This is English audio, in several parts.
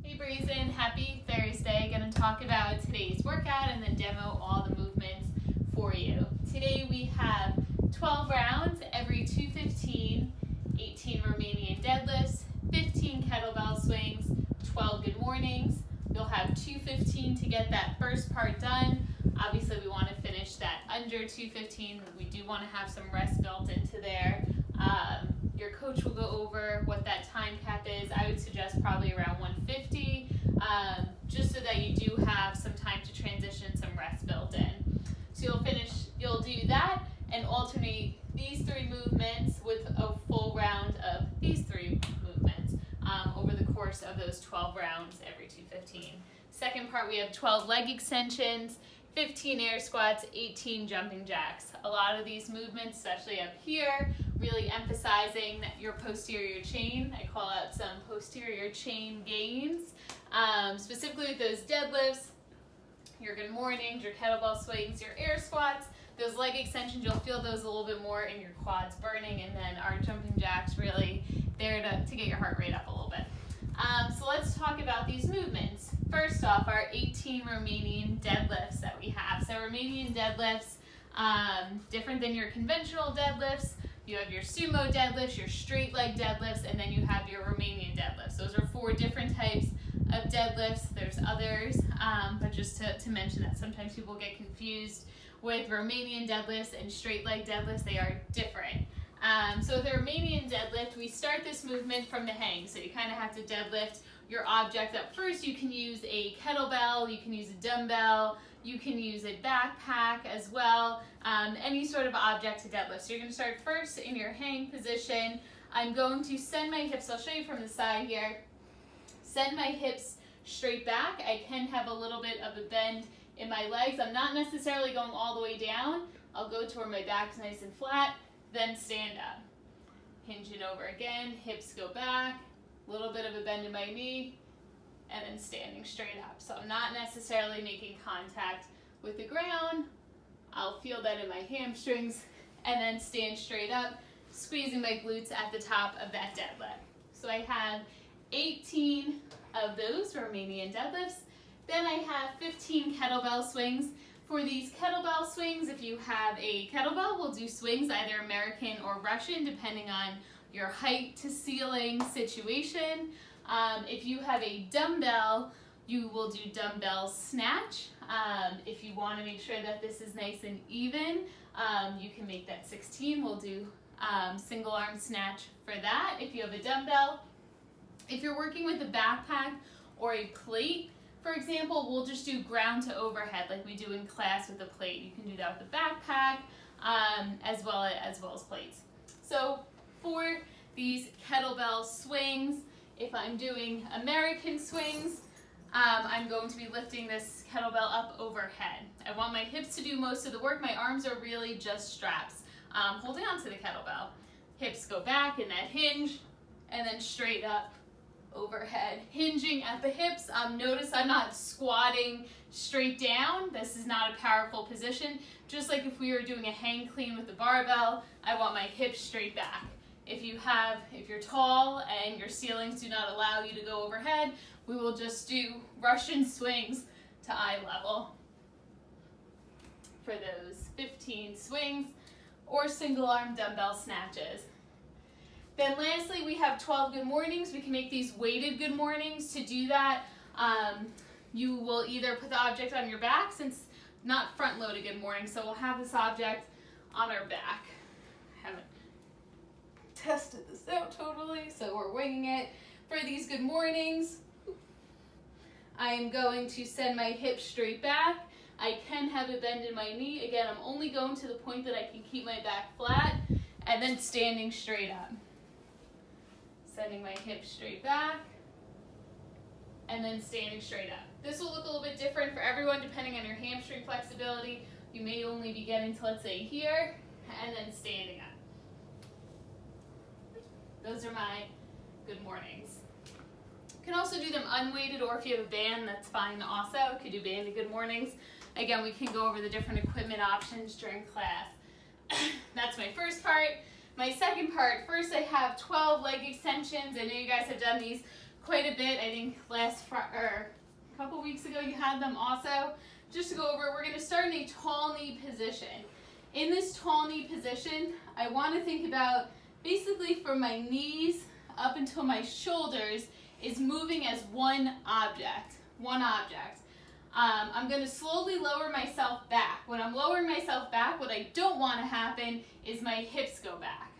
Hey Brazen, happy Thursday. Going to talk about today's workout and then demo all the movements for you. Today we have 12 rounds every 2:15, 18 Romanian deadlifts, 15 kettlebell swings, 12 good mornings. You'll have 2:15 to get that first part done. Obviously we want to finish that under 2:15. We do want to have some rest built into there. Your coach will go over what that time cap is. I would suggest probably around 150, just so that you do have some time to transition, some rest built in. So you'll do that and alternate these three movements with a full round of these three movements over the course of those 12 rounds every 2:15. Second part, we have 12 leg extensions, 15 air squats, 18 jumping jacks. A lot of these movements, especially up here, really emphasizing your posterior chain. I call out some posterior chain gains, specifically with those deadlifts, your good mornings, your kettlebell swings, your air squats. Those leg extensions, you'll feel those a little bit more in your quads burning, and then our jumping jacks really there to get your heart rate up a little bit. So let's talk about these movements. First off, our 18 Romanian deadlifts that we have. So Romanian deadlifts, different than your conventional deadlifts. You have your sumo deadlifts, your straight leg deadlifts, and then you have your Romanian deadlifts. Those are 4 different types of deadlifts. There's others, but just to mention that sometimes people get confused with Romanian deadlifts and straight leg deadlifts. They are different. So with the Romanian deadlift, we start this movement from the hang. So you kind of have to deadlift your object up first. You can use a kettlebell, you can use a dumbbell, you can use a backpack as well, any sort of object to deadlift. So you're going to start first in your hang position. I'm going to send my hips, I'll show you from the side here, send my hips straight back. I can have a little bit of a bend in my legs. I'm not necessarily going all the way down. I'll go to where my back's nice and flat, then stand up. Hinging over again, hips go back, a little bit of a bend in my knee, and then standing straight up. So I'm not necessarily making contact with the ground. I'll feel that in my hamstrings, and then stand straight up, squeezing my glutes at the top of that deadlift. So I have 18 of those Romanian deadlifts. Then I have 15 kettlebell swings. For these kettlebell swings, if you have a kettlebell, we'll do swings either American or Russian, depending on your height to ceiling situation. If you have a dumbbell, you will do dumbbell snatch. If you want to make sure that this is nice and even, you can make that 16. We'll do single arm snatch for that if you have a dumbbell. If you're working with a backpack or a plate, for example, we'll just do ground to overhead like we do in class with a plate. You can do that with a backpack as well as plates. So for these kettlebell swings, if I'm doing American swings, I'm going to be lifting this kettlebell up overhead. I want my hips to do most of the work. My arms are really just straps, holding on to the kettlebell. Hips go back in that hinge, and then straight up overhead. Hinging at the hips. Notice I'm not squatting straight down. This is not a powerful position. Just like if we were doing a hang clean with the barbell, I want my hips straight back. If you're tall and your ceilings do not allow you to go overhead, we will just do Russian swings to eye level for those 15 swings, or single arm dumbbell snatches. Then lastly, we have 12 good mornings. We can make these weighted good mornings. To do that, you will either put the object on your back, since not front loaded good morning, so we'll have this object on our back. Haven't tested this out totally, so we're winging it. For these good mornings, I am going to send my hips straight back. I can have a bend in my knee. Again, I'm only going to the point that I can keep my back flat, and then standing straight up. Sending my hips straight back, and then standing straight up. This will look a little bit different for everyone depending on your hamstring flexibility. You may only be getting to, let's say, here, and then standing up. Those are my good mornings. You can also do them unweighted, or if you have a band, that's fine also. You could do banded good mornings. Again, we can go over the different equipment options during class. That's my first part. My second part, first I have 12 leg extensions. I know you guys have done these quite a bit. I think a couple weeks ago you had them also. Just to go over, we're going to start in a tall knee position. In this tall knee position, I want to think about basically from my knees up until my shoulders is moving as one object. I'm going to slowly lower myself back. When I'm lowering myself back, what I don't want to happen is my hips go back.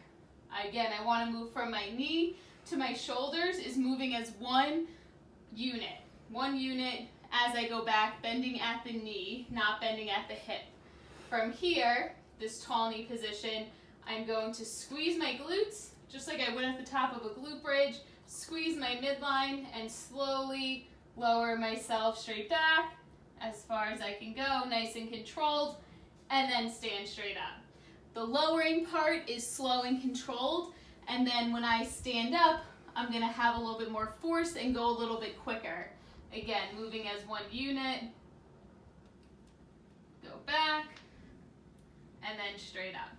Again, I want to move from my knee to my shoulders is moving as one unit. One unit as I go back, bending at the knee, not bending at the hip. From here, this tall knee position, I'm going to squeeze my glutes, just like I would at the top of a glute bridge, squeeze my midline, and slowly lower myself straight back as far as I can go, nice and controlled, and then stand straight up. The lowering part is slow and controlled, and then when I stand up, I'm going to have a little bit more force and go a little bit quicker. Again, moving as one unit, go back, and then straight up.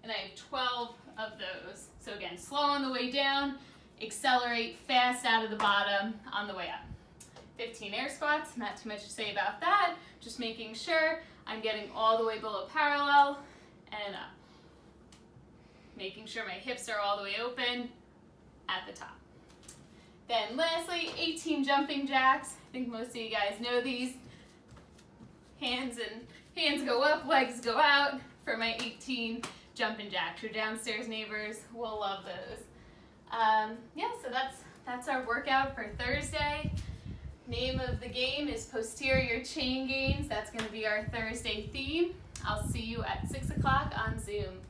And I have 12 of those. So again, slow on the way down, accelerate fast out of the bottom on the way up. 15 air squats, not too much to say about that. Just making sure I'm getting all the way below parallel and up. Making sure my hips are all the way open at the top. Then lastly, 18 jumping jacks. I think most of you guys know these. Hands go up, legs go out for my 18 jumping jacks. Your downstairs neighbors will love those. So that's our workout for Thursday. Name of the game is posterior chain gains. That's going to be our Thursday theme. I'll see you at 6 o'clock on Zoom.